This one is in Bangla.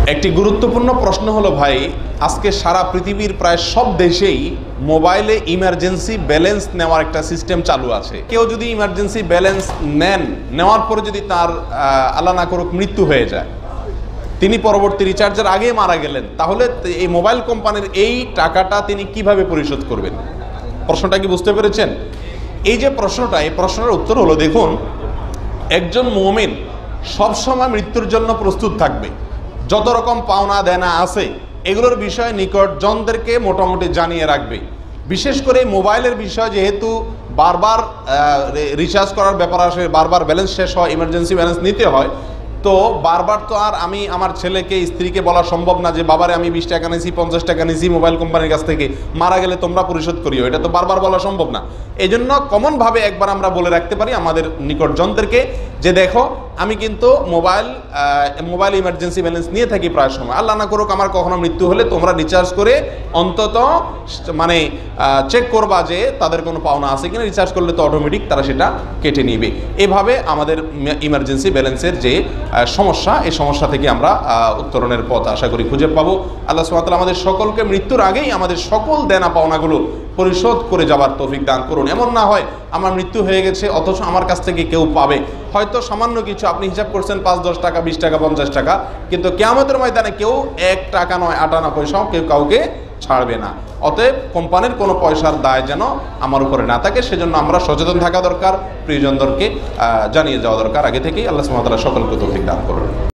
একটি গুরুত্বপূর্ণ প্রশ্ন হলো ভাই, আজকে সারা পৃথিবীর প্রায় সব দেশেই মোবাইলে ইমার্জেন্সি ব্যালেন্স নেওয়ার একটা সিস্টেম চালু আছে। কেউ যদি ইমার্জেন্সি ব্যালেন্স নেওয়ার পরে যদি তার আল্লাহ না করুক মৃত্যু হয়ে যায়, তিনি পরবর্তী রিচার্জের আগে মারা গেলেন, তাহলে এই মোবাইল কোম্পানির এই টাকাটা তিনি কিভাবে পরিশোধ করবেন? প্রশ্নটা কি বুঝতে পেরেছেন? এই যে প্রশ্নটা, এই প্রশ্নের উত্তর হলো, দেখুন, একজন মুমিন সবসময় মৃত্যুর জন্য প্রস্তুত থাকবে। যত রকম পাওনা দেনা আছে এগুলোর বিষয়ে নিকটজনদেরকে মোটামুটি জানিয়ে রাখবে। বিশেষ করে মোবাইলের বিষয়, যেহেতু বারবার রিচার্জ করার ব্যাপার আসে, বারবার ব্যালেন্স শেষ হয়, ইমার্জেন্সি ব্যালেন্স নিতে হয়, তো বারবার তো আর আমি আমার ছেলেকে, স্ত্রীকে বলা সম্ভব না যে বাবারে আমি 20 টাকা নিয়েছি, 50 টাকা নিয়েছি মোবাইল কোম্পানির কাছ থেকে, মারা গেলে তোমরা পরিশোধ করিও। এটা তো বারবার বলা সম্ভব না। এই জন্য কমনভাবে একবার আমরা বলে রাখতে পারি আমাদের নিকটজনদেরকে যে দেখো, আমি কিন্তু মোবাইল ইমার্জেন্সি ব্যালেন্স নিয়ে থাকি প্রায় সময়। আল্লাহ না করুক আমার কখনো মৃত্যু হলে তোমরা রিচার্জ করে অন্তত চেক করবা যে তাদের কোনো পাওনা আছে কিনা। রিচার্জ করলে তো অটোমেটিক তারা সেটা কেটে নিবে। এভাবে আমাদের ইমার্জেন্সি ব্যালেন্সের যে সমস্যা, এই সমস্যা থেকে আমরা উত্তরণের পথ আশা করি খুঁজে পাবো। আল্লাহ সুবহানাহু ওয়া তাআলা আমাদের সকলকে মৃত্যুর আগেই আমাদের সকল দেনা পাওনাগুলো পরিশোধ করে যাবার তৌফিক দান করুন। এমন না হয় আমার মৃত্যু হয়ে গেছে অথচ আমার কাছ থেকে কেউ পাবে, হয়তো সামান্য কিছু আপনি হিসাব করছেন 5-10 টাকা, 20 টাকা, 50 টাকা, কিন্তু কিয়ামতের ময়দানে কেউ 1 টাকা নয়, 8 আনা পয়সাও কেউ কাউকে ছাড়বে না। অতএব কোম্পানির কোনো পয়সার দায় যেন আমার উপরে না থাকে, সেজন্য আমরা সচেতন থাকা দরকার, প্রিয়জনদেরকে জানিয়ে যাওয়া দরকার আগে থেকেই। আল্লাহ সুবহানাহু ওয়া তাআলা সকলকে তৌফিক দান করুন।